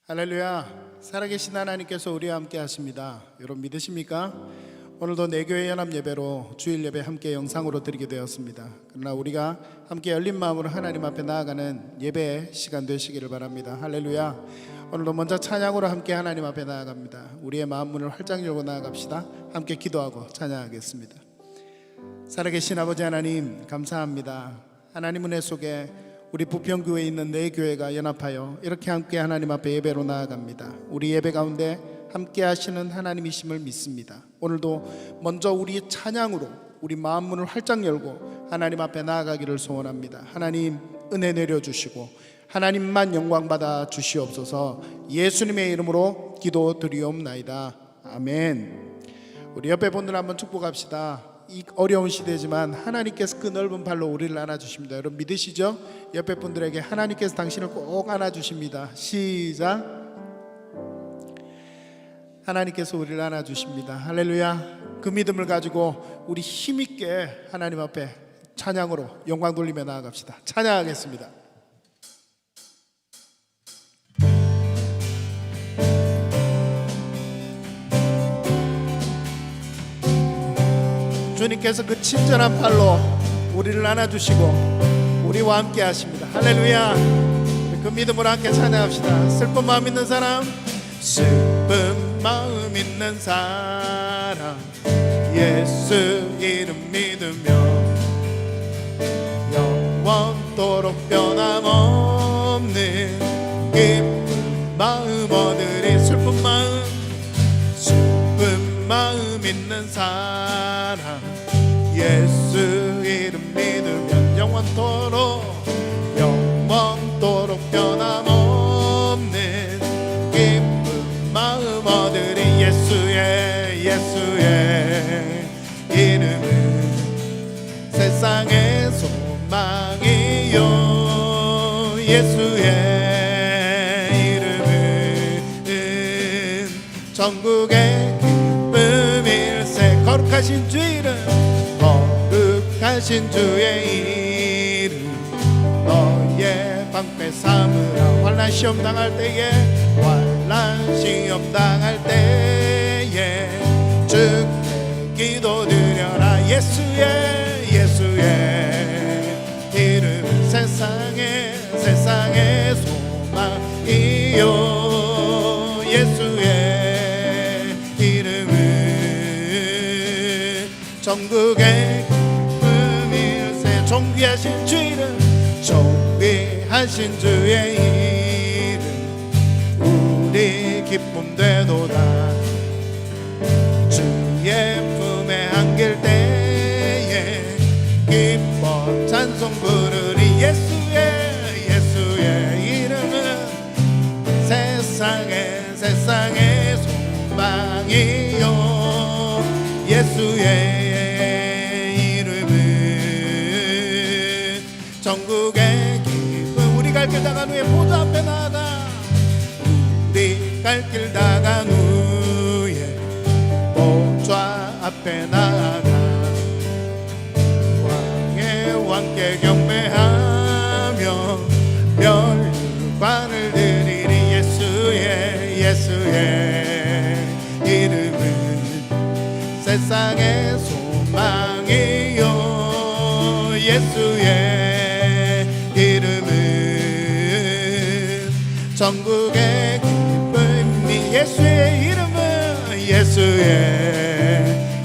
할렐루야. 살아계신 하나님께서 우리와 함께 하십니다. 여러분 믿으십니까? 오늘도 내교회 연합 예배로 주일 예배 함께 영상으로 드리게 되었습니다. 그러나 우리가 함께 열린 마음으로 하나님 앞에 나아가는 예배 시간 되시기를 바랍니다. 할렐루야. 오늘도 먼저 찬양으로 함께 하나님 앞에 나아갑니다. 우리의 마음 문을 활짝 열고 나아갑시다. 함께 기도하고 찬양하겠습니다. 살아계신 아버지 하나님 감사합니다. 하나님 은혜 속에 우리 부평교회에 있는 내 교회가 연합하여 이렇게 함께 하나님 앞에 예배로 나아갑니다. 우리 예배 가운데 함께 하시는 하나님이심을 믿습니다. 오늘도 먼저 우리 찬양으로 우리 마음 문을 활짝 열고 하나님 앞에 나아가기를 소원합니다. 하나님 은혜 내려주시고 하나님만 영광받아 주시옵소서. 예수님의 이름으로 기도드리옵나이다. 아멘. 우리 옆에 분들 한번 축복합시다. 이 어려운 시대지만 하나님께서 그 넓은 발로 우리를 안아주십니다. 여러분 믿으시죠? 옆에 분들에게 하나님께서 당신을 꼭 안아주십니다. 시작. 하나님께서 우리를 안아주십니다. 할렐루야. 그 믿음을 가지고 우리 힘있게 하나님 앞에 찬양으로 영광 돌리며 나아갑시다. 찬양하겠습니다. 주님께서 그 친절한 팔로 우리를 안아주시고 우리와 함께 하십니다. 할렐루야. 그 믿음으로 함께 찬양합시다. 슬픈 마음 있는 사람, 슬픈 마음 있는 사람, 예수 이름 믿으며 영원토록 변함없는 기쁜 마음 얻으리. 슬픈 마음 있는 사람, 예수 이름 믿으면 영원토록 변함없는 기쁜 마음 얻으리. 예수의 이름은 세상의 소망이요, 예수의 이름은 전국의 기쁨일세. 거룩하신 주 이름, 거룩하신 주의 이름, 너의 방패 삼으라. 환난 시험 당할 때에 주께 기도드려라. 예수의 이름은 세상의 소망이요, 예수의 이름은 전국의 기쁨일세. 존귀하신 주 이름, 존귀하신 주의 이름, 우리 기쁨 되도다. 주의 품에 안길 때에 기뻐 찬송 부르리. 예수의 이름은 세상의 소망이요, 예수의 이름은 전국의 기쁨. 우리 갈 길 다간 후에 보좌 앞에 나아가, 우리 갈 길 다간 후에 보좌 앞에 나아가 왕께 경배하며 멸관을 드리리. 예수의 이름은 세상의 소망이요, 예수의 이름은 전국의 기쁨이. 예수의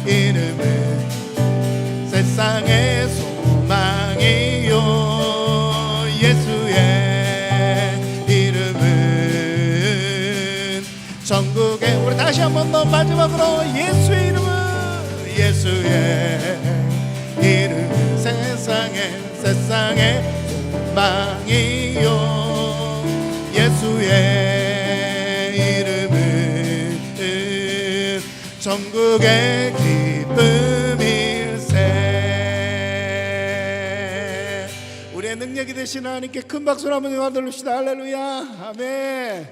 이름은 세상의 소망이요, 예수의 이름은 전국의. 우리 다시 한 번 더 마지막으로 예수의 이름은 세상의 소망이요, 예수의 이름은 전국의 기쁨일세. 우리의 능력이 되신 하나님께 큰 박수로 한번 영광 돌립시다. 할렐루야. 아멘.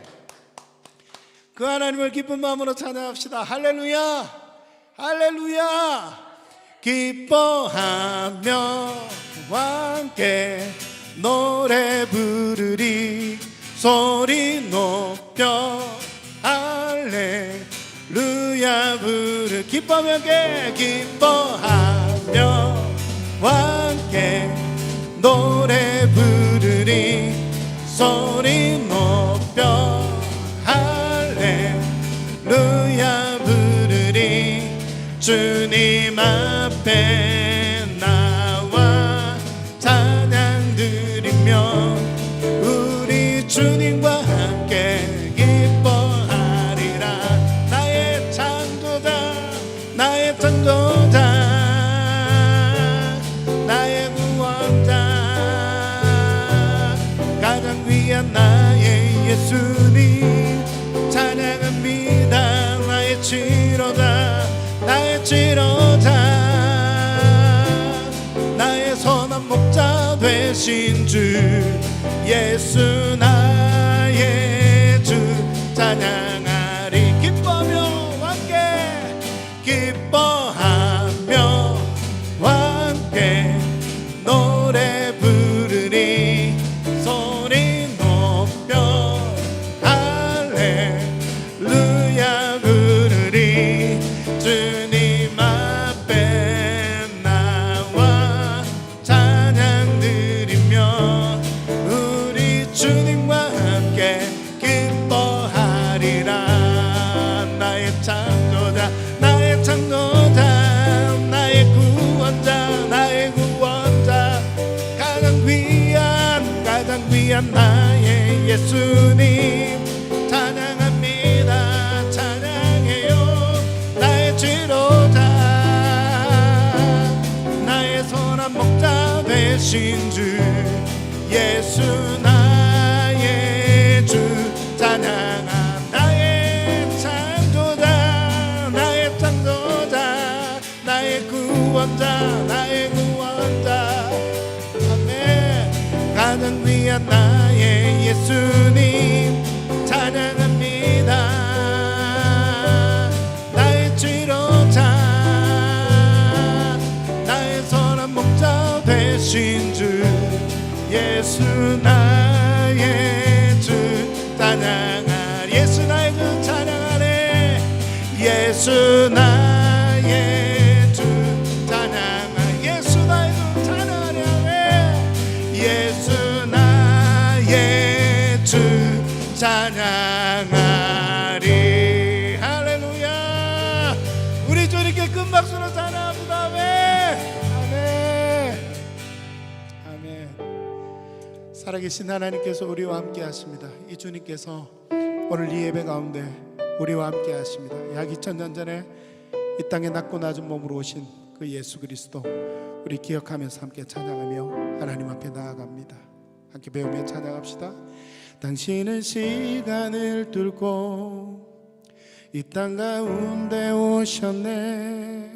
그 하나님을 기쁜 마음으로 찬양합시다. 할렐루야. 기뻐하며 함께 노래 부르리. 소리 높 높여 할렐루야 부르 기뻐하며 함께 노래 부르리 소리 높여 할렐루야 부르리 주님 앞에 나와 찬양 드리며 우리 주님과 함께 기뻐하리라. 나의 창조자 나의 구원자 가장 귀한 나의 예수님 찬양합니다. 나의 치료자 나의 선한 목자 되신 주 예수 나의 주 찬양하리. 기뻐하며 함께 노래 부르리 소리 높여 할렐루야 부르리 주님 앞에 나와 찬양 드리며 우리 주님과 함께 기뻐하리라. 나의 창조자 나의 구원자 가장 귀한 나의 예수님 찬양합니다. 찬양해요. 나의 치료자 나의 선한 목자 되신 주 예수 나의 주 찬양한 나의 창조자 나의 구원자 아멘. 가장 귀한 나의 예수님 찬양합니다. 나의 치료자 나의 선한 목자 되신 주 예수 나의 주 찬양하리. 예수 나의 주 찬양하리. 예수 나의 주 찬양하리. 예수 나의 주 찬양하리. 예수 나의 주 찬양하리. 할렐루야. 우리 주님께 큰 박수로 찬양합니다. 아멘. 살아계신 하나님께서 우리와 함께 하십니다. 이 주님께서 오늘 이 예배 가운데 우리와 함께 하십니다. 약 2000년 전에 이 땅에 낮고 낮은 몸으로 오신 그 예수 그리스도 우리 기억하면서 함께 찬양하며 하나님 앞에 나아갑니다. 함께 배우며 찬양합시다. 당신은 시간을 뚫고 이 땅 가운데 오셨네.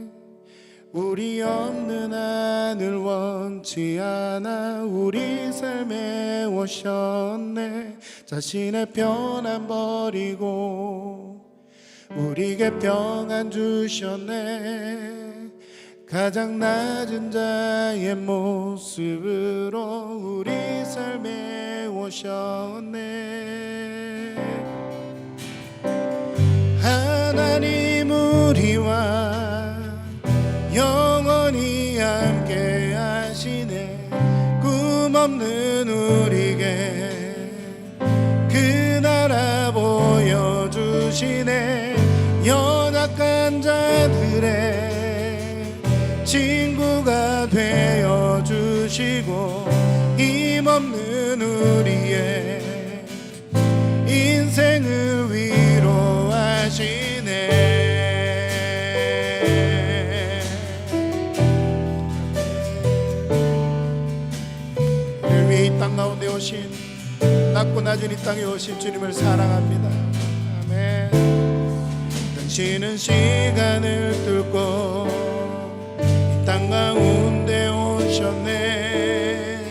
우리 없는 하늘 원치 않아 우리 삶에 오셨네. 자신의 편안 버리고 우리에게 평안 주셨네. 가장 낮은 자의 모습으로 우리 삶에 오셨네. 하나님 우리와 영원히 함께 하시네. 꿈없는 우리에게 그 나라 보여주시네. 연약한 자들의 친구가 되어주시고 힘없는 우리의 인생을 위로하시네. 이 땅 가운데 오신 낮고 낮은 이 땅에 오신 주님을 사랑합니다. 아멘. 당신은 시간을 뚫고 이 땅 가운데 오셨네.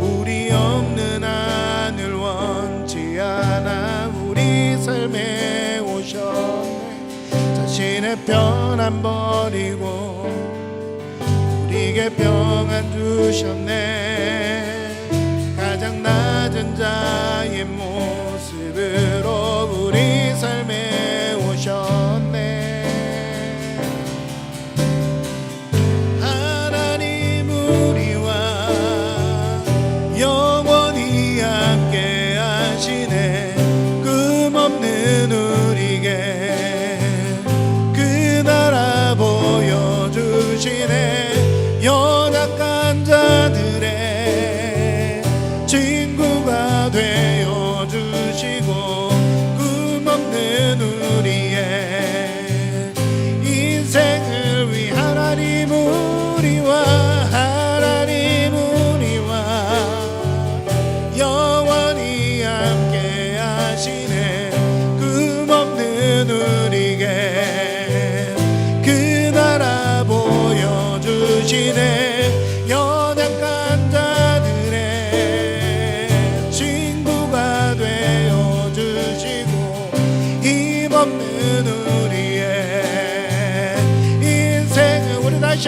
우리 없는 하늘 원치 않아 우리 삶에 오셨네. 자신의 편안 버리고 우리에게 평안 주셨네. 가장 낮은 자의 모습으로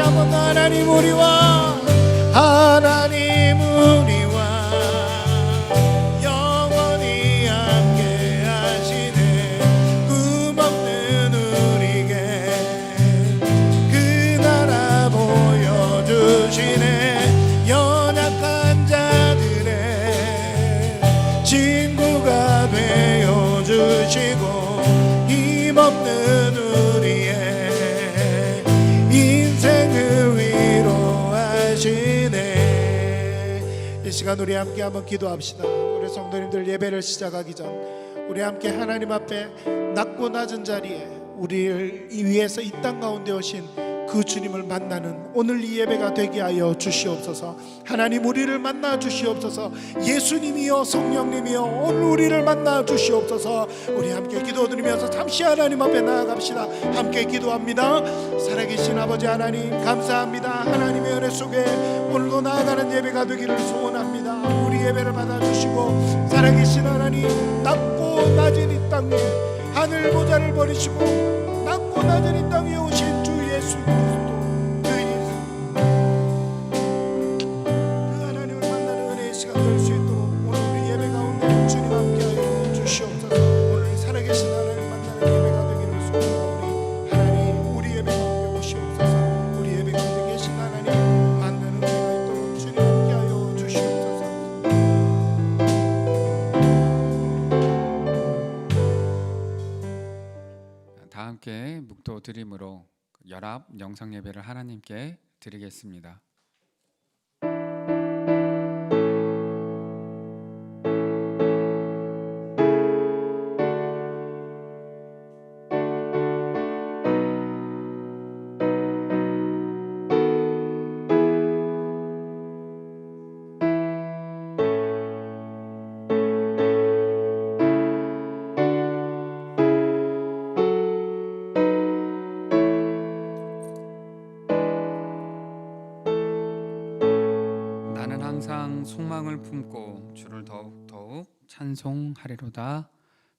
한번 하나님 우리와 영원히 함께 하시네. 꿈없는 우리에게 그 나라 보여주시네. 연약한 자들의 친구가 되어주시고 힘없는 우리의 인생을 위로하시네. 이 시간 우리 함께 한번 기도합시다. 우리 성도님들 예배를 시작하기 전 우리 함께 하나님 앞에 낮고 낮은 자리에 우리를 위해서 이 땅 가운데 오신 그 주님을 만나는 오늘 이 예배가 되게 하여 주시옵소서. 하나님 우리를 만나 주시옵소서. 예수님이여 성령님이여 오늘 우리를 만나 주시옵소서. 우리 함께 기도드리면서 잠시 하나님 앞에 나아갑시다. 함께 기도합니다. 살아계신 아버지 하나님 감사합니다. 하나님의 은혜 속에 오늘도 나아가는 예배가 되기를 소원합니다. 우리 예배를 받아주시고 살아계신 하나님 낮고 낮은 이 땅에 하늘 보좌를 버리시고 낮고 낮은 이 땅에 오신 주 예수 그리스도 그 하나님을 만나는 은혜의 시간 될 수 있도록 오늘 우리 예배 가운데 주님 함께하여 주시옵소서. 오늘 살아계신 하나님 만나는 예배가 되기를 소원하오니 하나님 우리 예배 가운데 오시옵소서. 우리 예배 가운데 계신 하나님 만나는 은혜가 있도록 주님 함께하여 주시옵소서. 다 함께 묵도 드림으로 연합 영상 예배를 하나님께 드리겠습니다. 항상 소망을 품고 주를 더욱 찬송하리로다.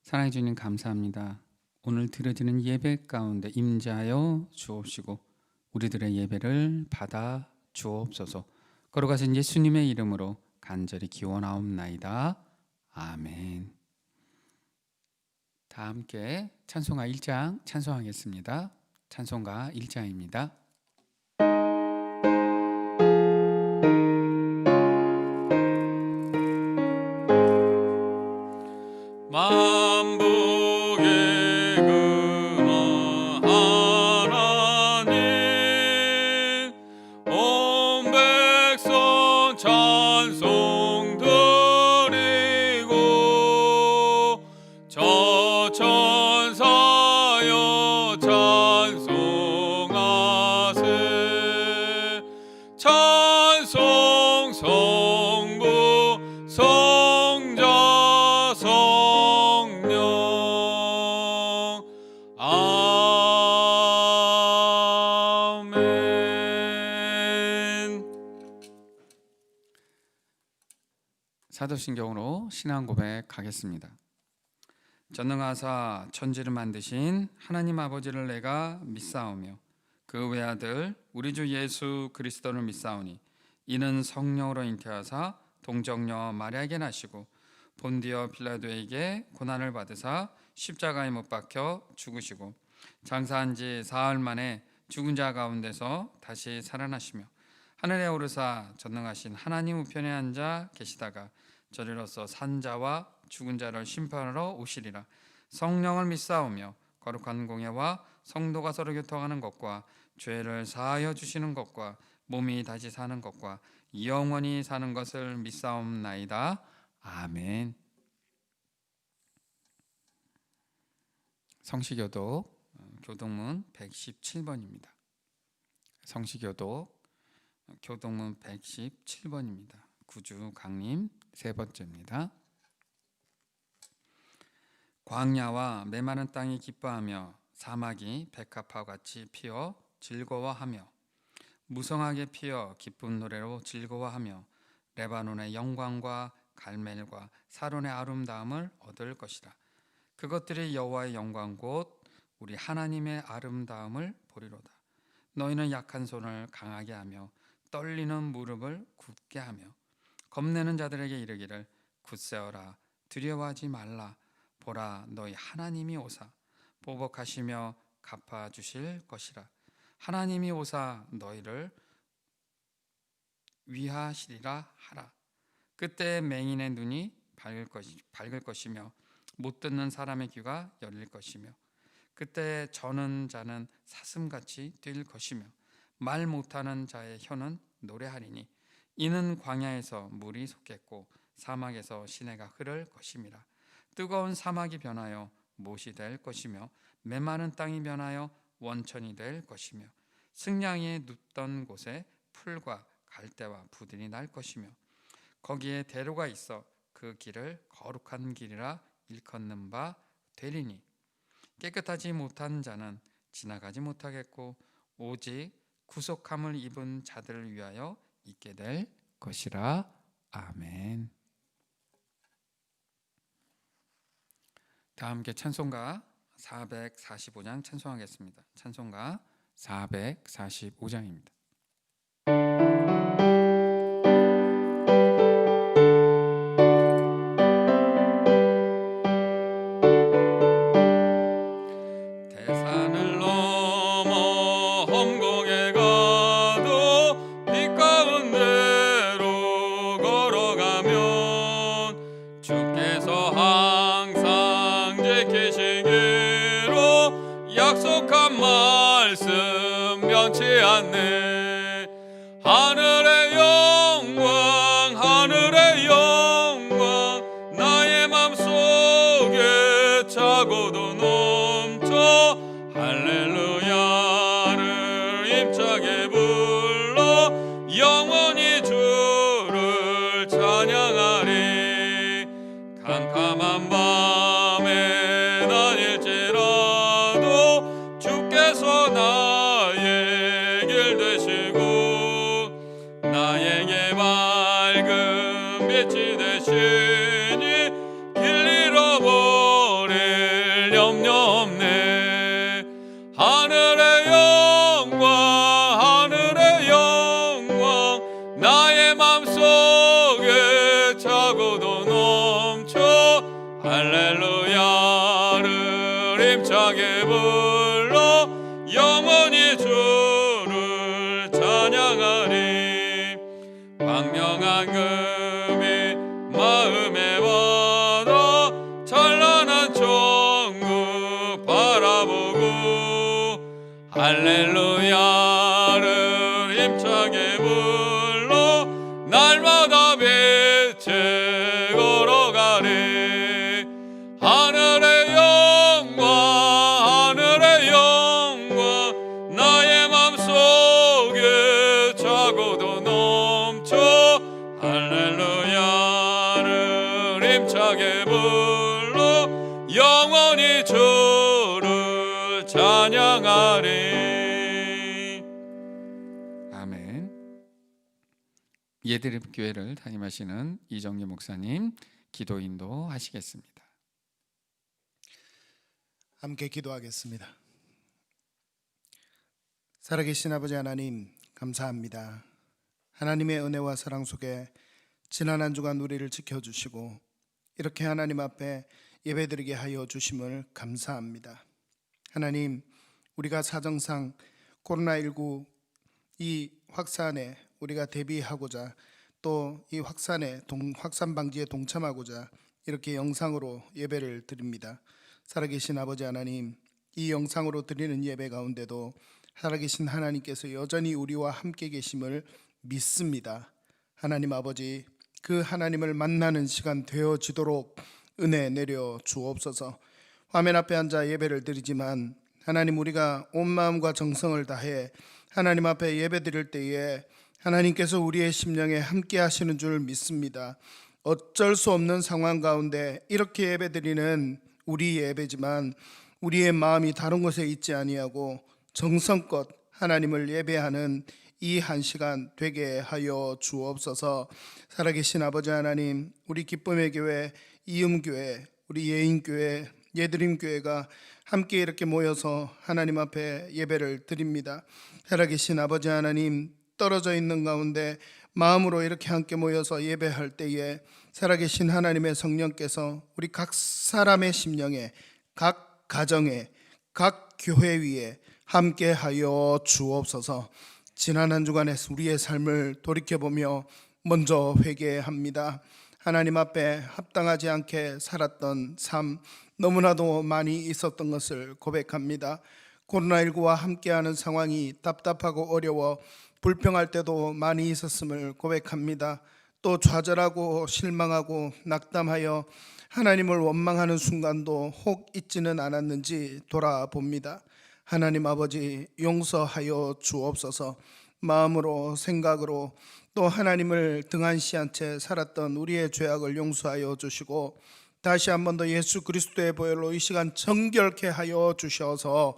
사랑해 주님 감사합니다. 오늘 드려지는 예배 가운데 임재하여 주옵시고 우리들의 예배를 받아 주옵소서. 걸어가신 예수님의 이름으로 간절히 기원하옵나이다. 아멘. 다 함께 찬송가 1장 찬송하겠습니다. 찬송가 1장입니다. 만복의 근원 하나님 온 백성 찬송 드리고 저 천사여 찬송하세. 찬송 성부 성자 성령 아멘. 사도신경으로 신앙 고백하겠습니다. 전능하사 천지를 만드신 하나님 아버지를 내가 믿사오며 그 외아들 우리 주 예수 그리스도를 믿사오니 이는 성령으로 잉태하사 동정녀 마리아에게 나시고 본디오 빌라도에게 고난을 받으사 십자가에 못 박혀 죽으시고 장사한 지 사흘 만에 죽은 자 가운데서 다시 살아나시며 하늘에 오르사 전능하신 하나님 우편에 앉아 계시다가 저리로서 산 자와 죽은 자를 심판하러 오시리라. 성령을 믿사오며 거룩한 공예와 성도가 서로 교통하는 것과 죄를 사하여 주시는 것과 몸이 다시 사는 것과 영원히 사는 것을 믿사옵나이다. 아멘. 성시교독 교동문 117번입니다. 성시교독 교동문 117번입니다. 구주 강림 세 번째입니다. 광야와 메마른 땅이 기뻐하며 사막이 백합화 같이 피어 즐거워하며 무성하게 피어 기쁜 노래로 즐거워하며 레바논의 영광과 갈멜과 사론의 아름다움을 얻을 것이라. 그것들이 여호와의 영광 곧 우리 하나님의 아름다움을 보리로다. 너희는 약한 손을 강하게 하며 떨리는 무릎을 굳게 하며 겁내는 자들에게 이르기를 굳세어라 두려워하지 말라. 보라 너희 하나님이 오사 보복하시며 갚아주실 것이라. 하나님이 오사 너희를 위하시리라 하라. 그때 맹인의 눈이 밝을 것이며 못 듣는 사람의 귀가 열릴 것이며 그때 저는 자는 사슴같이 뛸 것이며 말 못하는 자의 혀는 노래하리니 이는 광야에서 물이 솟겠고 사막에서 시내가 흐를 것임이라. 뜨거운 사막이 변하여 못이 될 것이며 메마른 땅이 변하여 원천이 될 것이며 승냥이 눕던 곳에 풀과 갈대와 부들이 날 것이며 거기에 대로가 있어 그 길을 거룩한 길이라 일컫는 바 되리니 깨끗하지 못한 자는 지나가지 못하겠고 오직 구속함을 입은 자들을 위하여 있게 될 것이라. 아멘. 다 함께 찬송가 445장 찬송하겠습니다. 찬송가 445장입니다. 대산을 넘어 험곡에 가도 빛 가운데로 걸어가면 주께서 항상 지키시기로 약속한 말씀 변치 않네. 하늘의 영광 하늘의 영광 나의 맘속에 차고도 넘쳐 할렐루야를 힘차게 불러 영원히 주를 찬양하리. 캄캄한 밤에 다닐지라도 주께서 나의 길 되시고 나에게 밝은 빛이 되시니 길 잃어버릴 염려 없네. 하늘의 영광 나의 맘속에 차고도 넘쳐 할렐루야를 힘차게 불러 영원히 주를 찬양하리. 광명한 금이 마음에 받아 찬란한 천국 바라보고 할렐루야를 힘차게 불러 날마다 빛에 걸어가리. 하늘의 영광 나의 맘속에 차고도 넘쳐 할렐루야를 힘차게 불러 영원히 주를 찬양하리. 아멘. 예드립 교회를 담임하시는 이정기 목사님 기도 인도하시겠습니다. 함께 기도하겠습니다. 살아계신 아버지 하나님 감사합니다. 하나님의 은혜와 사랑 속에 지난 한 주간 우리를 지켜주시고 이렇게 하나님 앞에 예배드리게 하여 주심을 감사합니다. 하나님, 우리가 사정상 코로나19 이 확산에 우리가 대비하고자 또 이 확산 방지에 동참하고자 이렇게 영상으로 예배를 드립니다. 살아계신 아버지 하나님, 이 영상으로 드리는 예배 가운데도 살아계신 하나님께서 여전히 우리와 함께 계심을 믿습니다. 하나님 아버지, 그 하나님을 만나는 시간 되어지도록 은혜 내려 주옵소서. 화면 앞에 앉아 예배를 드리지만 하나님, 우리가 온 마음과 정성을 다해 하나님 앞에 예배 드릴 때에 하나님께서 우리의 심령에 함께 하시는 줄 믿습니다. 어쩔 수 없는 상황 가운데 이렇게 예배 드리는 우리 예배지만 우리의 마음이 다른 곳에 있지 아니하고 정성껏 하나님을 예배하는 이 한 시간 되게 하여 주옵소서. 살아계신 아버지 하나님, 우리 기쁨의 교회, 이음교회, 우리 예인교회, 예드림교회가 함께 이렇게 모여서 하나님 앞에 예배를 드립니다. 살아계신 아버지 하나님, 떨어져 있는 가운데 마음으로 이렇게 함께 모여서 예배할 때에 살아계신 하나님의 성령께서 우리 각 사람의 심령에, 각 가정에, 각 교회 위에 함께하여 주옵소서. 지난 한 주간의 우리의 삶을 돌이켜보며 먼저 회개합니다. 하나님 앞에 합당하지 않게 살았던 삶, 너무나도 많이 있었던 것을 고백합니다. 코로나19와 함께하는 상황이 답답하고 어려워 불평할 때도 많이 있었음을 고백합니다. 또 좌절하고 실망하고 낙담하여 하나님을 원망하는 순간도 혹 있지는 않았는지 돌아봅니다. 하나님 아버지, 용서하여 주옵소서. 마음으로, 생각으로 또 하나님을 등한시한 채 살았던 우리의 죄악을 용서하여 주시고, 다시 한 번 더 예수 그리스도의 보혈로 이 시간 정결케 하여 주셔서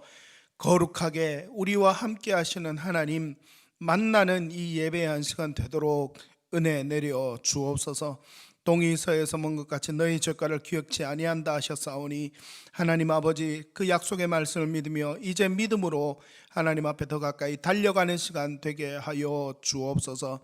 거룩하게 우리와 함께 하시는 하나님 만나는 이 예배의 한 시간 되도록 은혜 내려 주옵소서. 동이 서에서 먼 것 같이 너희 죄가를 기억지 아니한다 하셨사오니, 하나님 아버지, 그 약속의 말씀을 믿으며 이제 믿음으로 하나님 앞에 더 가까이 달려가는 시간 되게 하여 주옵소서.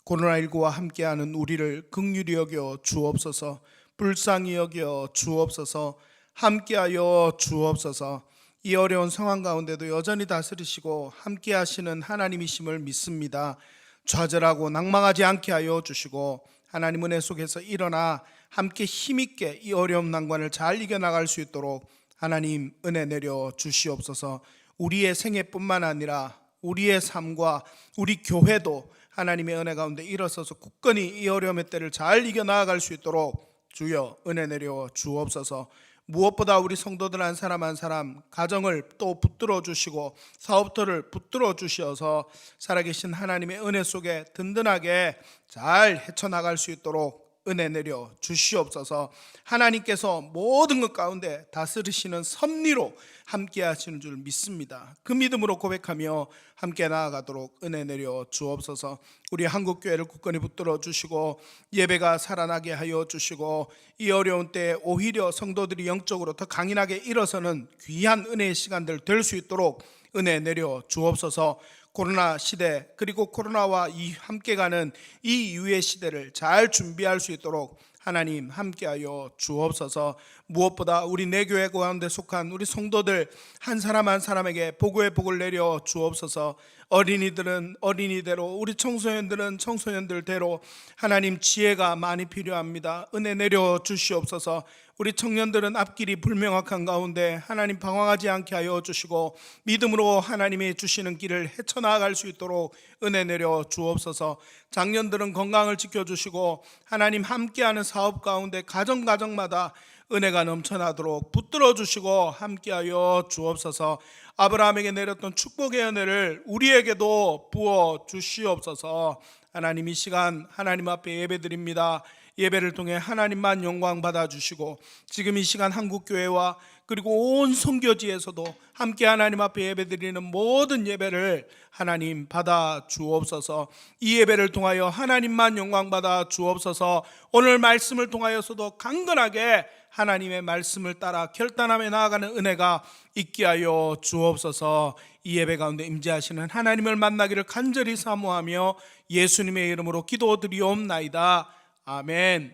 코로나19와 함께하는 우리를 긍휼히 여겨 주옵소서. 불쌍히 여겨 주옵소서. 함께하여 주옵소서. 이 어려운 상황 가운데도 여전히 다스리시고 함께 하시는 하나님이심을 믿습니다. 좌절하고 낭망하지 않게 하여 주시고, 하나님 은혜 속에서 일어나 함께 힘있게 이 어려운 난관을 잘 이겨나갈 수 있도록 하나님 은혜 내려 주시옵소서. 우리의 생애뿐만 아니라 우리의 삶과 우리 교회도 하나님의 은혜 가운데 일어서서 굳건히 이 어려움의 때를 잘 이겨나갈 수 있도록 주여 은혜 내려 주옵소서. 무엇보다 우리 성도들 한 사람 한 사람 가정을 또 붙들어 주시고 사업터를 붙들어 주셔서 살아계신 하나님의 은혜 속에 든든하게 잘 헤쳐나갈 수 있도록 은혜 내려 주시옵소서. 하나님께서 모든 것 가운데 다스리시는 섭리로 함께 하시는 줄 믿습니다. 그 믿음으로 고백하며 함께 나아가도록 은혜 내려 주옵소서. 우리 한국교회를 굳건히 붙들어 주시고 예배가 살아나게 하여 주시고, 이 어려운 때에 오히려 성도들이 영적으로 더 강인하게 일어서는 귀한 은혜의 시간들 될 수 있도록 은혜 내려 주옵소서. 코로나 시대, 그리고 코로나와 함께 가는 이 이후의 시대를 잘 준비할 수 있도록 하나님 함께하여 주옵소서. 무엇보다 우리 내교회 가운데 속한 우리 성도들 한 사람 한 사람에게 복의 복을 내려 주옵소서. 어린이들은 어린이대로, 우리 청소년들은 청소년들대로 하나님 지혜가 많이 필요합니다. 은혜 내려 주시옵소서. 우리 청년들은 앞길이 불명확한 가운데 하나님 방황하지 않게 하여 주시고 믿음으로 하나님이 주시는 길을 헤쳐나갈 수 있도록 은혜 내려 주옵소서. 장년들은 건강을 지켜주시고 하나님 함께하는 사업 가운데 가정마다 은혜가 넘쳐나도록 붙들어 주시고 함께하여 주옵소서. 아브라함에게 내렸던 축복의 은혜를 우리에게도 부어 주시옵소서. 하나님, 이 시간 하나님 앞에 예배드립니다. 예배를 통해 하나님만 영광 받아주시고, 지금 이 시간 한국교회와 그리고 온 선교지에서도 함께 하나님 앞에 예배드리는 모든 예배를 하나님 받아 주옵소서. 이 예배를 통하여 하나님만 영광 받아 주옵소서. 오늘 말씀을 통하여서도 강건하게 하나님의 말씀을 따라 결단하며 나아가는 은혜가 있게 하여 주옵소서. 이 예배 가운데 임재하시는 하나님을 만나기를 간절히 사모하며 예수님의 이름으로 기도드리옵나이다. 아멘.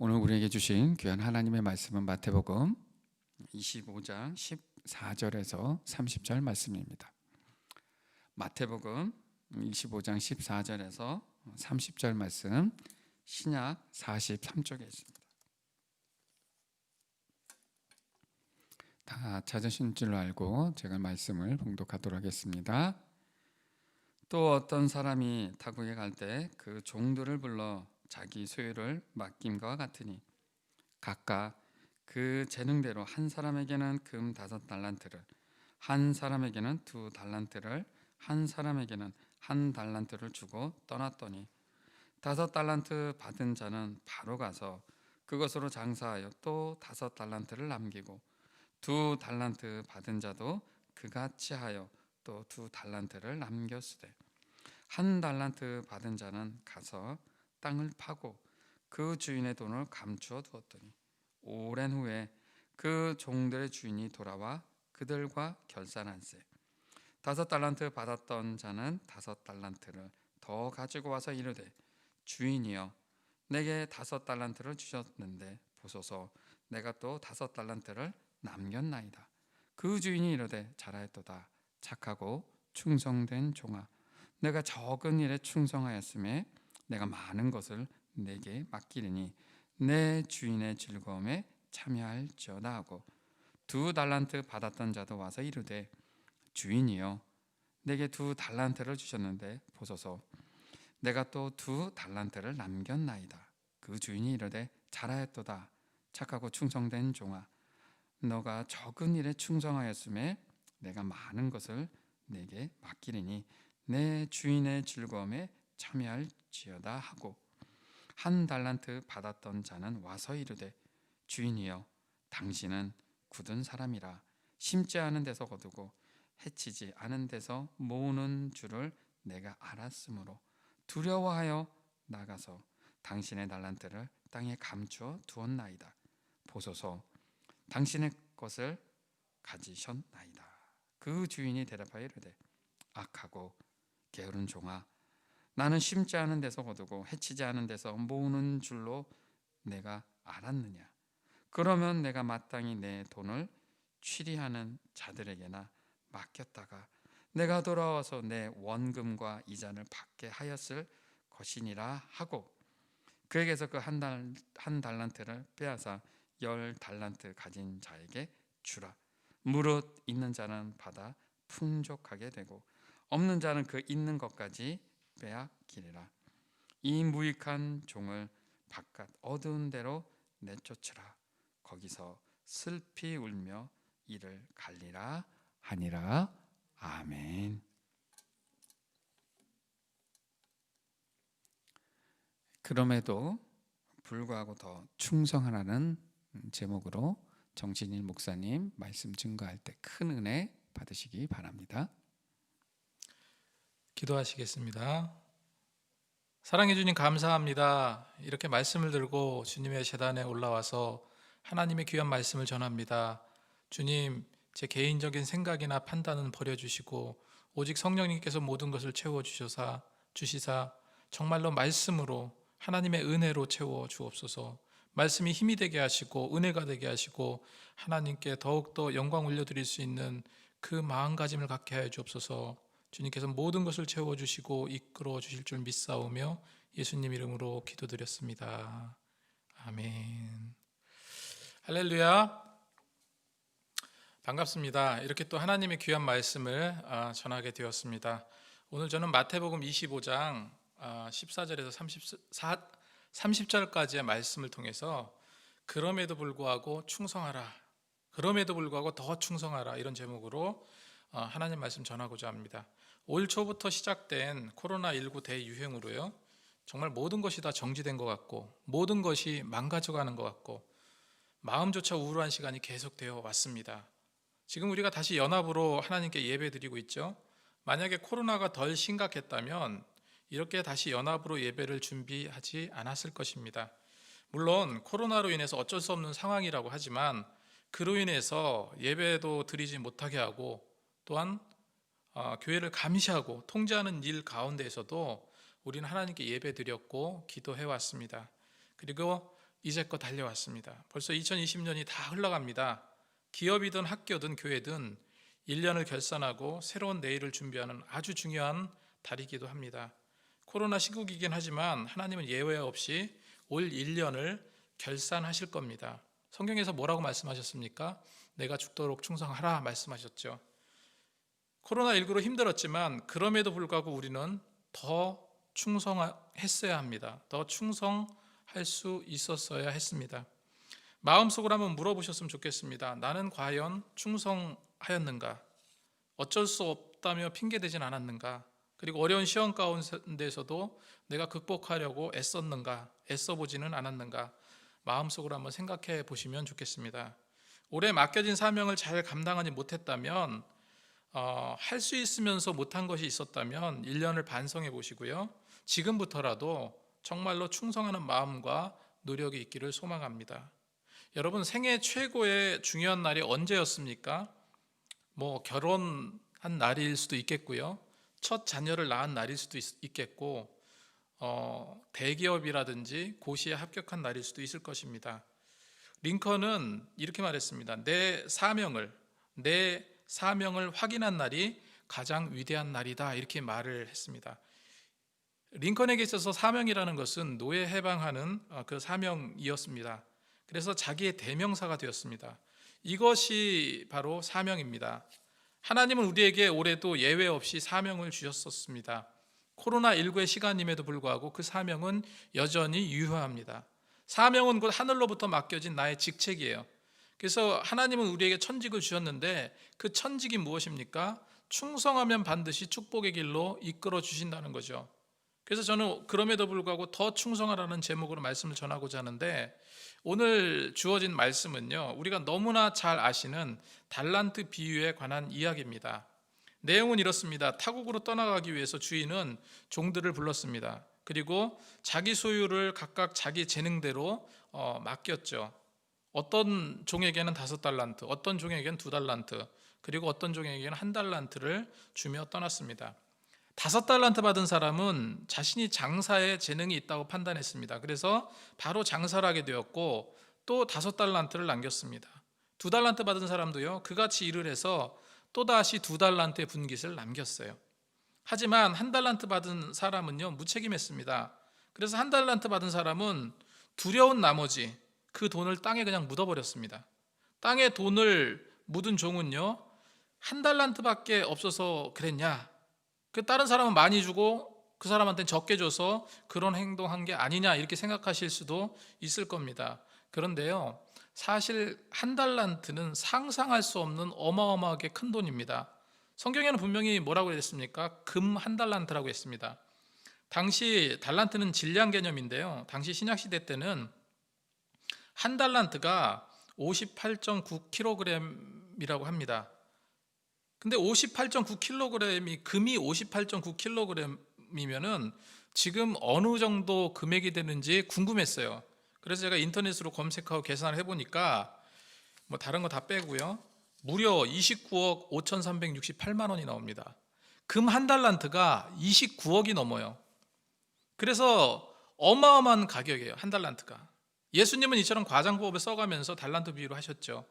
오늘 우리에게 주신 귀한 하나님의 말씀은 마태복음 25장 14절에서 30절 말씀입니다. 마태복음 25장 14절에서 30절 말씀, 신약 43쪽에 있습니다. 다 찾으신 줄 알고 제가 말씀을 봉독하도록 하겠습니다. 또 어떤 사람이 타국에 갈 때 그 종들을 불러 자기 소유를 맡김과 같으니 각각 그 재능대로 한 사람에게는 금 5달란트를, 한 사람에게는 2달란트를, 한 사람에게는 1달란트를 주고 떠났더니 5달란트 받은 자는 바로 가서 그것으로 장사하여 또 5달란트를 남기고 2달란트 받은 자도 그같이 하여 또 2달란트를 남겼으되 1달란트 받은 자는 가서 땅을 파고 그 주인의 돈을 감추어 두었더니 오랜 후에 그 종들의 주인이 돌아와 그들과 결산한세 5달란트 받았던 자는 5달란트를 더 가지고 와서 이르되 주인이여 내게 5달란트를 주셨는데 보소서 내가 또 5달란트를 남겼나이다. 그 주인이 이르되 잘하였도다. 착하고 충성된 종아 내가 적은 일에 충성하였음에 내가 많은 것을 내게 맡기리니 내 주인의 즐거움에 참여할지어다 하고 2달란트 받았던 자도 와서 이르되 주인이여 내게 2달란트를 주셨는데 보소서 내가 또 2달란트를 남겼나이다. 그 주인이 이르되 잘하였도다. 착하고 충성된 종아 너가 적은 일에 충성하였음에 내가 많은 것을 내게 맡기리니 내 주인의 즐거움에 참여할지어다 하고 1달란트 받았던 자는 와서 이르되 주인이여 당신은 굳은 사람이라 심지 않은 데서 거두고 해치지 않은 데서 모으는 줄을 내가 알았으므로 두려워하여 나가서 당신의 달란트를 땅에 감추어 두었나이다. 보소서 당신의 것을 가지셨나이다. 그 주인이 대답하여 이르되 악하고 게으른 종아 나는 심지 않은 데서 거두고 해치지 않은 데서 모으는 줄로 내가 알았느냐. 그러면 내가 마땅히 내 돈을 취리하는 자들에게나 맡겼다가 내가 돌아와서 내 원금과 이자를 받게 하였을 것이니라 하고 그에게서 그 한 달란트를 빼앗아 10달란트 가진 자에게 주라. 무릇 있는 자는 받아 풍족하게 되고 없는 자는 그 있는 것까지 빼앗기리라. 이 무익한 종을 바깥 어두운 데로 내쫓으라. 거기서 슬피 울며 이를 갈리라 하니라. 아멘. 그럼에도 불구하고 더 충성하라는 제목으로 정신일 목사님 말씀 증거할 때 큰 은혜 받으시기 바랍니다. 기도하시겠습니다. 사랑해 주님 감사합니다. 이렇게 말씀을 들고 주님의 제단에 올라와서 하나님의 귀한 말씀을 전합니다. 주님, 제 개인적인 생각이나 판단은 버려주시고 오직 성령님께서 모든 것을 채워주시사 정말로 말씀으로 하나님의 은혜로 채워 주옵소서. 말씀이 힘이 되게 하시고 은혜가 되게 하시고 하나님께 더욱더 영광 올려드릴 수 있는 그 마음가짐을 갖게 하여 주옵소서. 주님께서 모든 것을 채워주시고 이끌어 주실 줄 믿사오며 예수님 이름으로 기도드렸습니다. 아멘. 할렐루야. 반갑습니다. 이렇게 또 하나님의 귀한 말씀을 전하게 되었습니다. 오늘 저는 마태복음 25장 14절에서 30절까지의 말씀을 통해서 그럼에도 불구하고 충성하라, 그럼에도 불구하고 더 충성하라, 이런 제목으로 하나님 말씀 전하고자 합니다. 올 초부터 시작된 코로나19 대유행으로요, 정말 모든 것이 다 정지된 것 같고 모든 것이 망가져가는 것 같고 마음조차 우울한 시간이 계속되어 왔습니다. 지금 우리가 다시 연합으로 하나님께 예배드리고 있죠. 만약에 코로나가 덜 심각했다면 이렇게 다시 연합으로 예배를 준비하지 않았을 것입니다. 물론 코로나로 인해서 어쩔 수 없는 상황이라고 하지만 그로 인해서 예배도 드리지 못하게 하고 또한 교회를 감시하고 통제하는 일 가운데에서도 우리는 하나님께 예배드렸고 기도해왔습니다. 그리고 이제껏 달려왔습니다. 벌써 2020년이 다 흘러갑니다. 기업이든 학교든 교회든 1년을 결산하고 새로운 내일을 준비하는 아주 중요한 달이기도 합니다. 코로나 시국이긴 하지만 하나님은 예외 없이 올 1년을 결산하실 겁니다. 성경에서 뭐라고 말씀하셨습니까? 내가 죽도록 충성하라 말씀하셨죠. 코로나19로 힘들었지만 그럼에도 불구하고 우리는 더 충성했어야 합니다. 더 충성할 수 있었어야 했습니다. 마음속으로 한번 물어보셨으면 좋겠습니다. 나는 과연 충성하였는가? 어쩔 수 없다며 핑계대진 않았는가? 그리고 어려운 시험 가운데서도 내가 극복하려고 애썼는가? 애써보지는 않았는가? 마음속으로 한번 생각해 보시면 좋겠습니다. 올해 맡겨진 사명을 잘 감당하지 못했다면, 할 수 있으면서 못한 것이 있었다면 1년을 반성해 보시고요. 지금부터라도 정말로 충성하는 마음과 노력이 있기를 소망합니다. 여러분, 생애 최고의 중요한 날이 언제였습니까? 결혼한 날일 수도 있겠고요. 첫 자녀를 낳은 날일 수도 있겠고, 대기업이라든지 고시에 합격한 날일 수도 있을 것입니다. 링컨은 이렇게 말했습니다. 내 사명을 확인한 날이 가장 위대한 날이다, 이렇게 말을 했습니다. 링컨에게 있어서 사명이라는 것은 노예 해방하는 그 사명이었습니다. 그래서 자기의 대명사가 되었습니다. 이것이 바로 사명입니다. 하나님은 우리에게 올해도 예외 없이 사명을 주셨었습니다. 코로나19의 시간임에도 불구하고 그 사명은 여전히 유효합니다. 사명은 곧 하늘로부터 맡겨진 나의 직책이에요. 그래서 하나님은 우리에게 천직을 주셨는데 그 천직이 무엇입니까? 충성하면 반드시 축복의 길로 이끌어 주신다는 거죠. 그래서 저는 그럼에도 불구하고 더 충성하라는 제목으로 말씀을 전하고자 하는데, 오늘 주어진 말씀은요, 우리가 너무나 잘 아시는 달란트 비유에 관한 이야기입니다. 내용은 이렇습니다. 타국으로 떠나가기 위해서 주인은 종들을 불렀습니다. 그리고 자기 소유를 각각 자기 재능대로 맡겼죠. 어떤 종에게는 5달란트, 어떤 종에게는 2달란트, 그리고 어떤 종에게는 1달란트를 주며 떠났습니다. 5달란트 받은 사람은 자신이 장사에 재능이 있다고 판단했습니다. 그래서 바로 장사를 하게 되었고, 또 5달란트를 남겼습니다. 2달란트 받은 사람도요, 그같이 일을 해서 또다시 2달란트의 분깃을 남겼어요. 하지만 1달란트 받은 사람은요, 무책임했습니다. 그래서 1달란트 받은 사람은 두려운 나머지 그 돈을 땅에 그냥 묻어버렸습니다. 땅에 돈을 묻은 종은요, 1달란트밖에 없어서 그랬냐? 그 다른 사람은 많이 주고 그 사람한테는 적게 줘서 그런 행동한 게 아니냐, 이렇게 생각하실 수도 있을 겁니다. 그런데요, 사실 1달란트는 상상할 수 없는 어마어마하게 큰 돈입니다. 성경에는 분명히 뭐라고 했습니까? 금 1달란트라고 했습니다. 당시 달란트는 질량 개념인데요, 당시 신약시대 때는 1달란트가 58.9kg이라고 합니다. 근데 58.9kg이, 금이 58.9kg이면은 지금 어느 정도 금액이 되는지 궁금했어요. 그래서 제가 인터넷으로 검색하고 계산을 해보니까 다른 거 다 빼고요, 무려 29억 5,368만 원이 나옵니다. 금 1달란트가 29억이 넘어요. 그래서 어마어마한 가격이에요, 1달란트가. 예수님은 이처럼 과장법을 써가면서 달란트 비유를 하셨죠.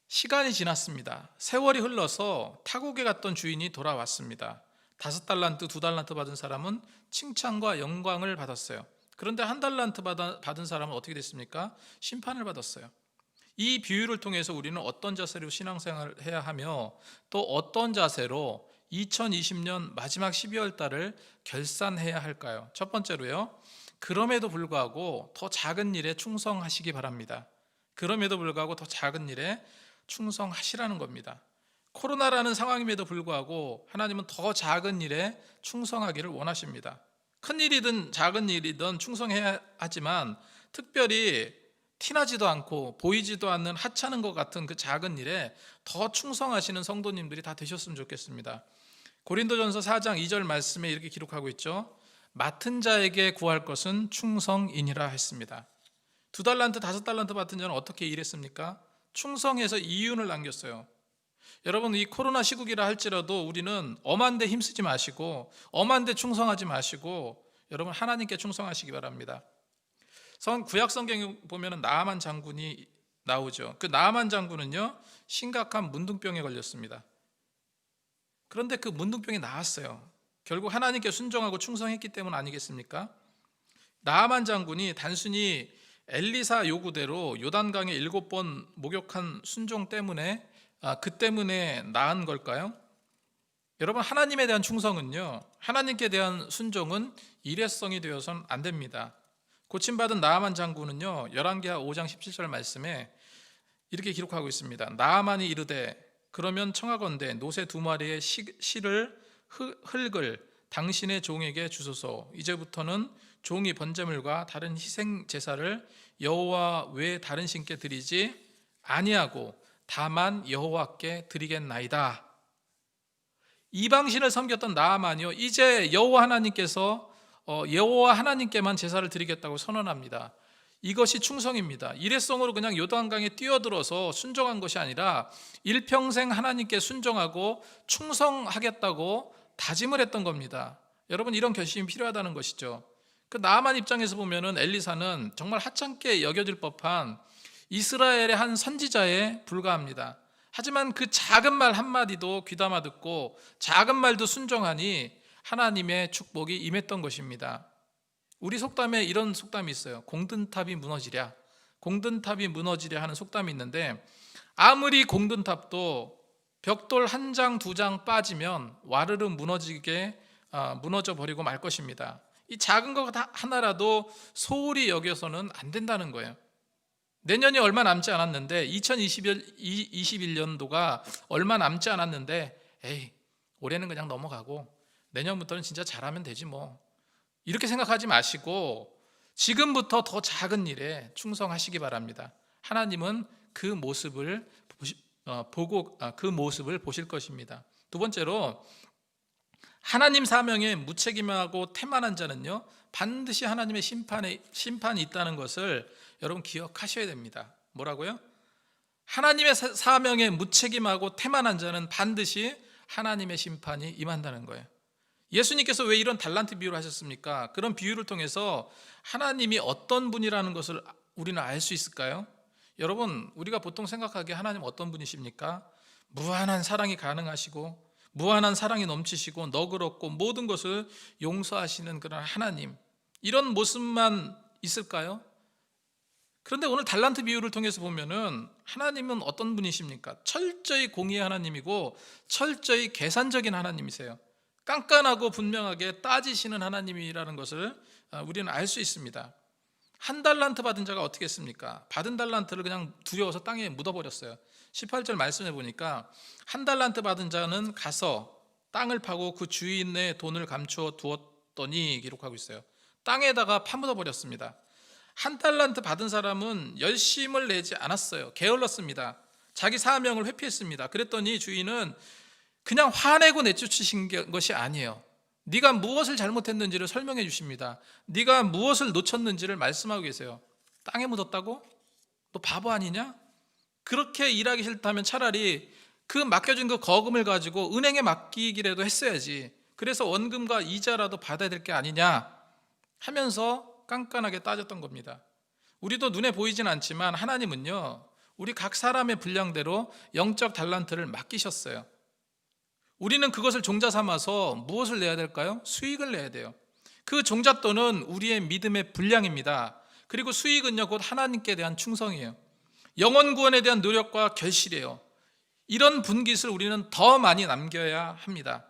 시간이 지났습니다. 세월이 흘러서 타국에 갔던 주인이 돌아왔습니다. 5달란트, 2달란트 받은 사람은 칭찬과 영광을 받았어요. 그런데 1달란트 받은 사람은 어떻게 됐습니까? 심판을 받았어요. 이 비유를 통해서 우리는 어떤 자세로 신앙생활을 해야 하며, 또 어떤 자세로 2020년 마지막 12월 달을 결산해야 할까요? 첫 번째로요, 그럼에도 불구하고 더 작은 일에 충성하시기 바랍니다. 그럼에도 불구하고 더 작은 일에 충성하시라는 겁니다. 코로나라는 상황임에도 불구하고 하나님은 더 작은 일에 충성하기를 원하십니다. 큰 일이든 작은 일이든 충성해야 하지만, 특별히 티나지도 않고 보이지도 않는 하찮은 것 같은 그 작은 일에 더 충성하시는 성도님들이 다 되셨으면 좋겠습니다. 고린도전서 4장 2절 말씀에 이렇게 기록하고 있죠. 맡은 자에게 구할 것은 충성이니라 했습니다. 2달란트, 5달란트 받은 자는 어떻게 일했습니까? 충성해서 이윤을 남겼어요. 여러분, 이 코로나 시국이라 할지라도 우리는 엄한 데 힘쓰지 마시고, 엄한 데 충성하지 마시고, 여러분 하나님께 충성하시기 바랍니다. 구약 성경에 보면 나아만 장군이 나오죠. 그 나아만 장군은요, 심각한 문둥병에 걸렸습니다. 그런데 그 문둥병이 나았어요. 결국 하나님께 순종하고 충성했기 때문 아니겠습니까? 나아만 장군이 단순히 엘리사 요구대로 요단강에 7번 목욕한 순종 때문에 그 때문에 나은 걸까요? 여러분, 하나님에 대한 충성은요, 하나님께 대한 순종은 일회성이 되어서는 안 됩니다. 고침받은 나아만 장군은요, 열왕기하 5장 17절 말씀에 이렇게 기록하고 있습니다. 나아만이 이르되 그러면 청하건대 노새 2마리의 실을 흙을 당신의 종에게 주소서. 이제부터는 종이 번제물과 다른 희생 제사를 여호와 외에 다른 신께 드리지 아니하고 다만 여호와께 드리겠나이다. 이방신을 섬겼던 나아만이요, 이제 여호와 하나님께만 제사를 드리겠다고 선언합니다. 이것이 충성입니다. 일회성으로 그냥 요단강에 뛰어들어서 순종한 것이 아니라 일평생 하나님께 순종하고 충성하겠다고 다짐을 했던 겁니다. 여러분, 이런 결심이 필요하다는 것이죠. 그 나아만 입장에서 보면은 엘리사는 정말 하찮게 여겨질 법한 이스라엘의 한 선지자에 불과합니다. 하지만 그 작은 말 한마디도 귀담아 듣고 작은 말도 순종하니 하나님의 축복이 임했던 것입니다. 우리 속담에 이런 속담이 있어요. 공든탑이 무너지랴, 공든탑이 무너지랴 하는 속담이 있는데, 아무리 공든탑도 벽돌 1장 2장 빠지면 와르르 무너져 버리고 말 것입니다. 이 작은 것 하나라도 소홀히 여겨서는 안 된다는 거예요. 내년이 얼마 남지 않았는데, 2021년도가 얼마 남지 않았는데, 에이, 올해는 그냥 넘어가고 내년부터는 진짜 잘하면 되지 뭐, 이렇게 생각하지 마시고 지금부터 더 작은 일에 충성하시기 바랍니다. 하나님은 그 모습을 보실 것입니다. 두 번째로, 하나님 사명에 무책임하고 태만한 자는요, 반드시 하나님의 심판이 있다는 것을 여러분 기억하셔야 됩니다. 뭐라고요? 하나님의 사명에 무책임하고 태만한 자는 반드시 하나님의 심판이 임한다는 거예요. 예수님께서 왜 이런 달란트 비유를 하셨습니까? 그런 비유를 통해서 하나님이 어떤 분이라는 것을 우리는 알 수 있을까요? 여러분, 우리가 보통 생각하기에 하나님 어떤 분이십니까? 무한한 사랑이 가능하시고 무한한 사랑이 넘치시고 너그럽고 모든 것을 용서하시는 그런 하나님, 이런 모습만 있을까요? 그런데 오늘 달란트 비유를 통해서 보면은 하나님은 어떤 분이십니까? 철저히 공의의 하나님이고 철저히 계산적인 하나님이세요. 깐깐하고 분명하게 따지시는 하나님이라는 것을 우리는 알 수 있습니다. 1달란트 받은 자가 어떻게 했습니까? 받은 달란트를 그냥 두려워서 땅에 묻어버렸어요. 18절 말씀해 보니까 1달란트 받은 자는 가서 땅을 파고 그 주인의 돈을 감추어 두었더니 기록하고 있어요. 땅에다가 파묻어 버렸습니다. 1달란트 받은 사람은 열심을 내지 않았어요. 게을렀습니다. 자기 사명을 회피했습니다. 그랬더니 주인은 그냥 화내고 내쫓으신 것이 아니에요. 네가 무엇을 잘못했는지를 설명해 주십니다. 네가 무엇을 놓쳤는지를 말씀하고 계세요. 땅에 묻었다고? 너 바보 아니냐? 그렇게 일하기 싫다면 차라리 그 맡겨준 그 거금을 가지고 은행에 맡기기라도 했어야지. 그래서 원금과 이자라도 받아야 될 게 아니냐 하면서 깐깐하게 따졌던 겁니다. 우리도 눈에 보이진 않지만 하나님은요, 우리 각 사람의 분량대로 영적 달란트를 맡기셨어요. 우리는 그것을 종자 삼아서 무엇을 내야 될까요? 수익을 내야 돼요. 그 종잣돈은 우리의 믿음의 분량입니다. 그리고 수익은요, 곧 하나님께 대한 충성이에요. 영혼 구원에 대한 노력과 결실이에요. 이런 분깃을 우리는 더 많이 남겨야 합니다.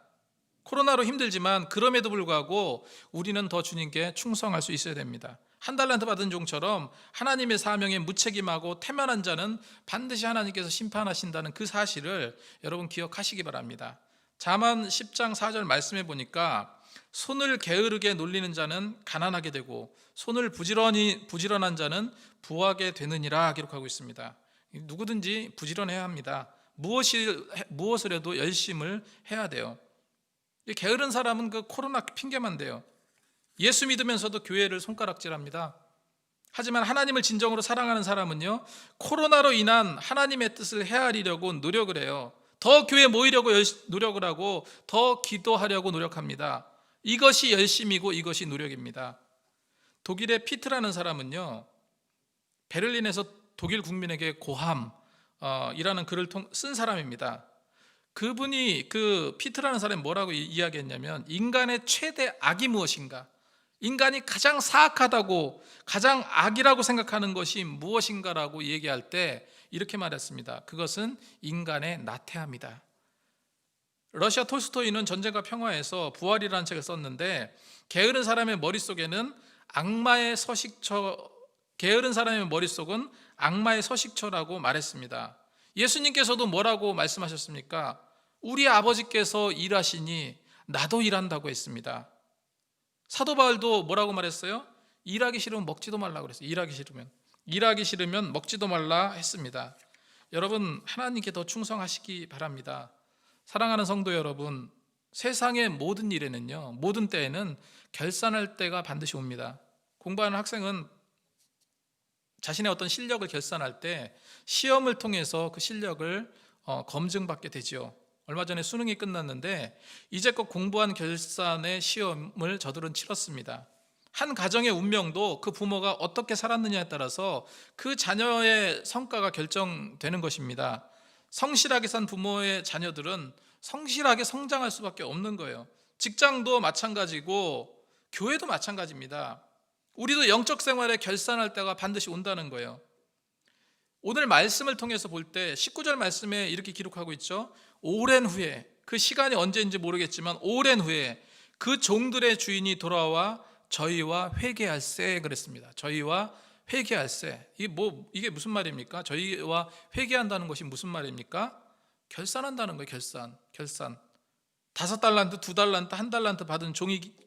코로나로 힘들지만 그럼에도 불구하고 우리는 더 주님께 충성할 수 있어야 됩니다. 1달란트 받은 종처럼 하나님의 사명에 무책임하고 태만한 자는 반드시 하나님께서 심판하신다는 그 사실을 여러분 기억하시기 바랍니다. 잠언 10장 4절 말씀해 보니까 손을 게으르게 놀리는 자는 가난하게 되고 손을 부지런한 자는 부하게 되느니라 기록하고 있습니다. 누구든지 부지런해야 합니다. 무엇을 해도 열심을 해야 돼요. 게으른 사람은 그 코로나 핑계만 대요. 예수 믿으면서도 교회를 손가락질합니다. 하지만 하나님을 진정으로 사랑하는 사람은요, 코로나로 인한 하나님의 뜻을 헤아리려고 노력을 해요. 더 교회에 모이려고 노력을 하고 더 기도하려고 노력합니다. 이것이 열심이고 이것이 노력입니다. 독일의 피트라는 사람은요, 베를린에서 독일 국민에게 고함이라는 글을 쓴 사람입니다. 그분이 그 피트라는 사람이 뭐라고 이야기했냐면, 인간의 최대 악이 무엇인가, 인간이 가장 사악하다고 가장 악이라고 생각하는 것이 무엇인가라고 얘기할 때 이렇게 말했습니다. 그것은 인간의 나태함이다. 러시아 톨스토이는 전쟁과 평화에서 부활이라는 책을 썼는데, 게으른 사람의 머릿속은 악마의 서식처라고 말했습니다. 예수님께서도 뭐라고 말씀하셨습니까? 우리 아버지께서 일하시니 나도 일한다고 했습니다. 사도 바울도 뭐라고 말했어요? 일하기 싫으면 먹지도 말라고 그랬어요. 일하기 싫으면 먹지도 말라 했습니다. 여러분, 하나님께 더 충성하시기 바랍니다. 사랑하는 성도 여러분, 세상의 모든 일에는요, 모든 때에는 결산할 때가 반드시 옵니다. 공부하는 학생은 자신의 어떤 실력을 결산할 때 시험을 통해서 그 실력을 검증받게 되지요. 얼마 전에 수능이 끝났는데 이제껏 공부한 결산의 시험을 저들은 치렀습니다. 한 가정의 운명도 그 부모가 어떻게 살았느냐에 따라서 그 자녀의 성과가 결정되는 것입니다. 성실하게 산 부모의 자녀들은 성실하게 성장할 수밖에 없는 거예요. 직장도 마찬가지고 교회도 마찬가지입니다. 우리도 영적 생활에 결산할 때가 반드시 온다는 거예요. 오늘 말씀을 통해서 볼 때 19절 말씀에 이렇게 기록하고 있죠. 오랜 후에, 그 시간이 언제인지 모르겠지만 오랜 후에 그 종들의 주인이 돌아와 저희와 회개할세 그랬습니다. 저희와 회개할세. 이게 무슨 말입니까? 저희와 회개한다는 것이 무슨 말입니까? 결산한다는 거예요. 결산. 5달란트, 2달란트, 1달란트 받은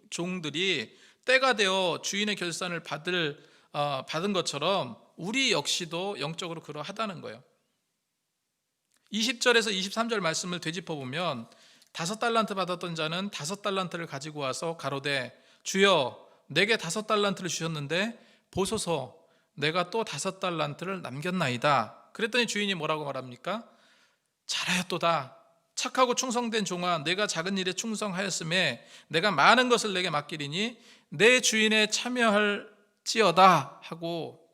종들이 때가 되어 주인의 결산을 받은 것처럼 우리 역시도 영적으로 그러하다는 거예요. 20절에서 23절 말씀을 되짚어보면 5달란트 받았던 자는 5달란트를 가지고 와서 가로되 주여 내게 5달란트를 주셨는데 보소서 내가 또 5달란트를 남겼나이다. 그랬더니 주인이 뭐라고 말합니까? 잘하였도다. 착하고 충성된 종아, 내가 작은 일에 충성하였음에 내가 많은 것을 내게 맡기리니 내 주인에 참여할지어다 하고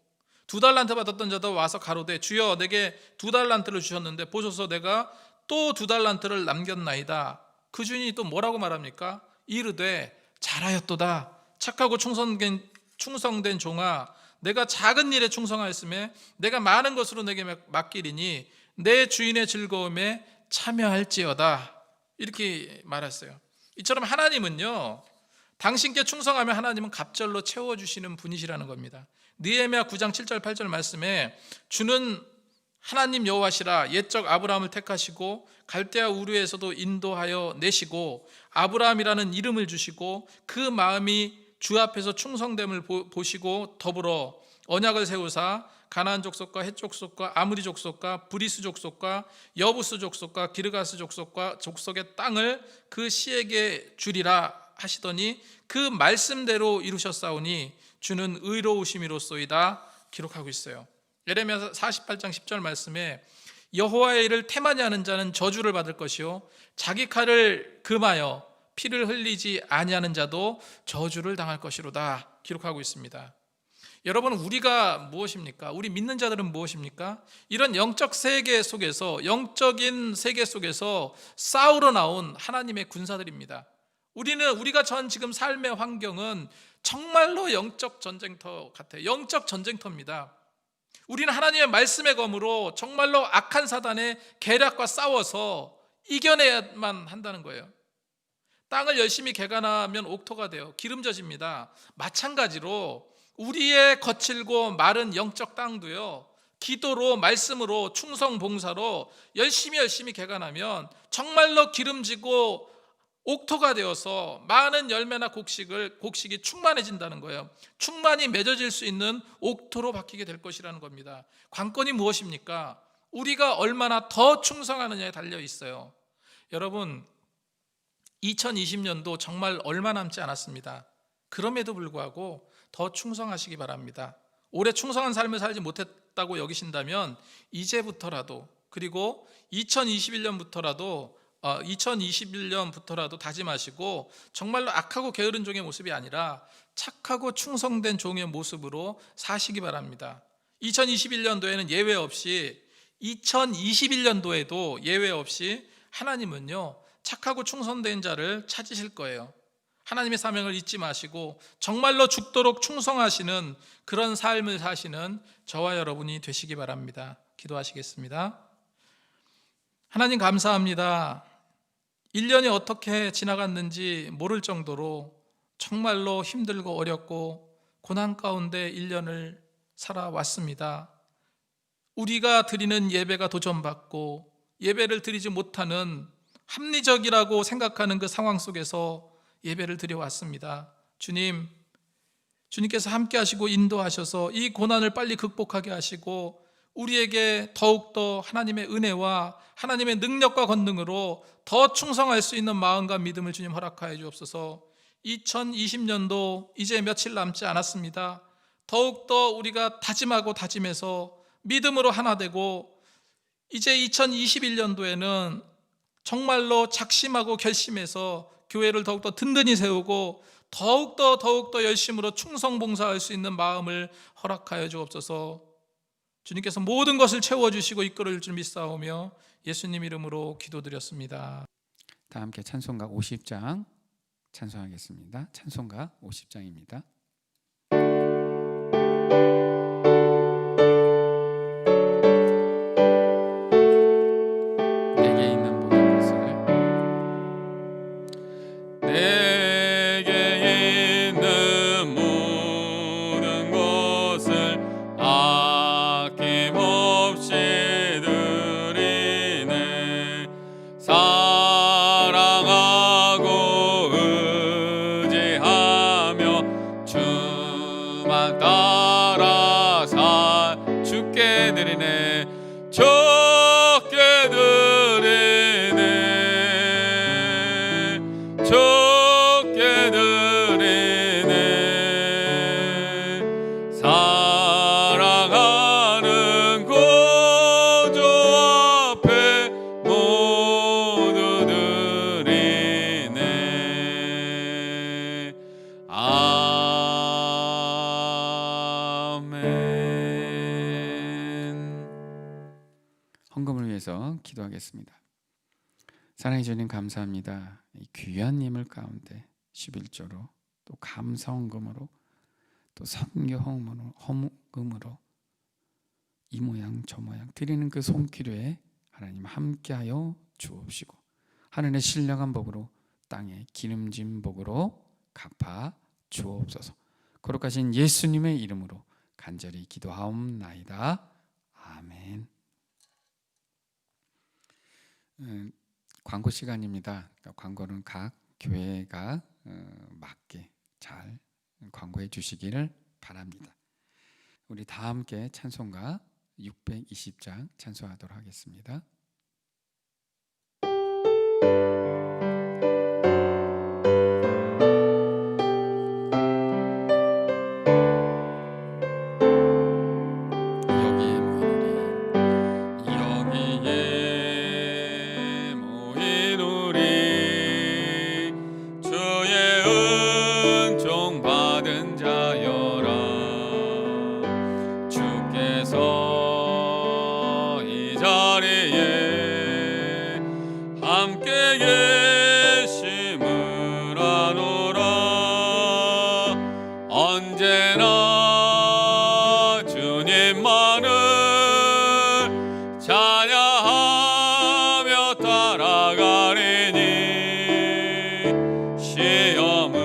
2달란트 받았던 자도 와서 가로되 주여 내게 2달란트를 주셨는데 보소서 내가 또 2달란트를 남겼나이다. 그 주인이 또 뭐라고 말합니까? 이르되 잘하였도다. 착하고 충성된 종아, 내가 작은 일에 충성하였음에 내가 많은 것으로 내게 맡기리니 내 주인의 즐거움에 참여할지어다. 이렇게 말했어요. 이처럼 하나님은요, 당신께 충성하면 하나님은 갑절로 채워주시는 분이시라는 겁니다. 느헤미야 9장 7절 8절 말씀에 주는 하나님 여호와시라 옛적 아브라함을 택하시고 갈대아 우르에서도 인도하여 내시고 아브라함이라는 이름을 주시고 그 마음이 주 앞에서 충성됨을 보시고 더불어 언약을 세우사 가나안 족속과 헷 족속과 아므리 족속과 브리스 족속과 여부스 족속과 기르가스 족속과 족속의 땅을 그 씨에게 주리라 하시더니 그 말씀대로 이루셨사오니 주는 의로우심이로소이다 기록하고 있어요. 예레미야 48장 10절 말씀에 여호와의 일을 태만히 하는 자는 저주를 받을 것이요 자기 칼을 금하여 피를 흘리지 아니하는 자도 저주를 당할 것이로다 기록하고 있습니다. 여러분, 우리가 무엇입니까? 우리 믿는 자들은 무엇입니까? 이런 영적인 세계 속에서 싸우러 나온 하나님의 군사들입니다. 우리가 지금 삶의 환경은 정말로 영적 전쟁터 같아요. 영적 전쟁터입니다. 우리는 하나님의 말씀의 검으로 정말로 악한 사단의 계략과 싸워서 이겨내야만 한다는 거예요. 땅을 열심히 개간하면 옥토가 돼요. 기름져집니다. 마찬가지로 우리의 거칠고 마른 영적 땅도요, 기도로 말씀으로 충성 봉사로 열심히 개간하면 정말로 기름지고 옥토가 되어서 많은 열매나 곡식이 충만해진다는 거예요. 충만히 맺어질 수 있는 옥토로 바뀌게 될 것이라는 겁니다. 관건이 무엇입니까? 우리가 얼마나 더 충성하느냐에 달려 있어요. 여러분, 2020년도 정말 얼마 남지 않았습니다. 그럼에도 불구하고 더 충성하시기 바랍니다. 올해 충성한 삶을 살지 못했다고 여기신다면 이제부터라도, 그리고 2021년부터라도 다짐하시고 정말로 악하고 게으른 종의 모습이 아니라 착하고 충성된 종의 모습으로 사시기 바랍니다. 2021년도에는 예외 없이 2021년도에도 예외 없이 하나님은요, 착하고 충성된 자를 찾으실 거예요. 하나님의 사명을 잊지 마시고 정말로 죽도록 충성하시는 그런 삶을 사시는 저와 여러분이 되시기 바랍니다. 기도하시겠습니다. 하나님 감사합니다. 1년이 어떻게 지나갔는지 모를 정도로 정말로 힘들고 어렵고 고난 가운데 1년을 살아왔습니다. 우리가 드리는 예배가 도전받고 예배를 드리지 못하는 합리적이라고 생각하는 그 상황 속에서 예배를 드려왔습니다. 주님께서 함께 하시고 인도하셔서 이 고난을 빨리 극복하게 하시고 우리에게 더욱더 하나님의 은혜와 하나님의 능력과 권능으로 더 충성할 수 있는 마음과 믿음을 주님 허락하여 주옵소서. 2020년도 이제 며칠 남지 않았습니다. 더욱더 우리가 다짐하고 다짐해서 믿음으로 하나 되고 이제 2021년도에는 정말로 작심하고 결심해서 교회를 더욱더 든든히 세우고 더욱더 열심으로 충성 봉사할 수 있는 마음을 허락하여 주옵소서. 주님께서 모든 것을 채워주시고 이끌어줄 줄 믿사오며 예수님 이름으로 기도드렸습니다. 다 함께 찬송가 50장 찬송하겠습니다. 찬송가 50장입니다. 내게 있는 모든 것을 내게 있는 모든 것을 아낌없이 드리네. 사랑하고 의지하며 주만 따라 살 주께 드리네. 적게 드리네. 적게 드리네. 사랑하는 구주 앞에 모두 드리네. 아멘. 헌금을 위해서 기도하겠습니다. 사랑해 주님 감사합니다. 이 귀한 예물 가운데 11조로 또 감사 헌금으로 또 선교 헌금으로 이 모양 저 모양 드리는 그 손길에 하나님 함께하여 주옵시고 하늘의 신령한 복으로 땅에 기름진 복으로 갚아 주옵소서. 거룩하신 예수님의 이름으로 간절히 기도하옵나이다. 아멘. 광고 시간입니다. 광고는 각 교회가 맞게 잘 광고해 주시기를 바랍니다. 우리 다 함께 찬송가 620장 찬송하도록 하겠습니다. 여기에 모인 우리 주의 은총 받은 자여라. 주께서 이 자리에 함께 계심을 아노라. 언제나 주님만을 찬양하며 따라가리니 시험을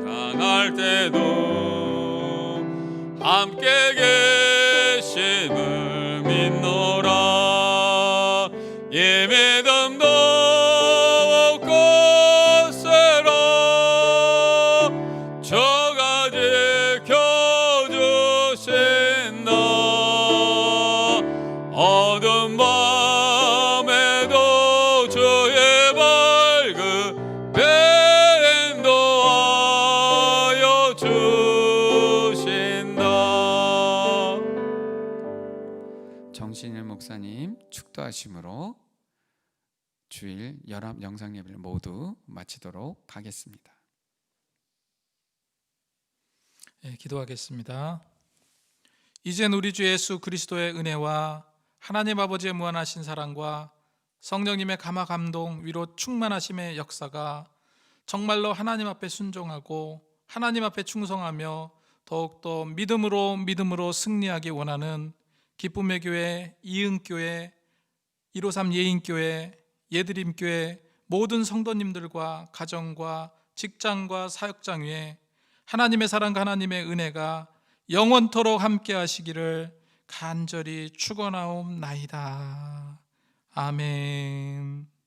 당할 때도 함께 계심을 믿노라. 이 믿음 더욱 굳세라. 저가 지켜주신다. 어두운 밤에도 주의 밝은 빛 인도하여 주신다. 정신일 목사님 축도하심으로 주일 연합 영상 예배를 모두 마치도록 하겠습니다. 네, 기도하겠습니다. 이젠 우리 주 예수 그리스도의 은혜와 하나님 아버지의 무한하신 사랑과 성령님의 감화 감동 위로 충만하심의 역사가 정말로 하나님 앞에 순종하고 하나님 앞에 충성하며 더욱더 믿음으로 승리하기 원하는 기쁨의 교회, 이은교회, 153 예인교회, 예드림교회 모든 성도님들과 가정과 직장과 사역장 위에 하나님의 사랑과 하나님의 은혜가 영원토록 함께 하시기를 간절히 축원하옵나이다. 아멘.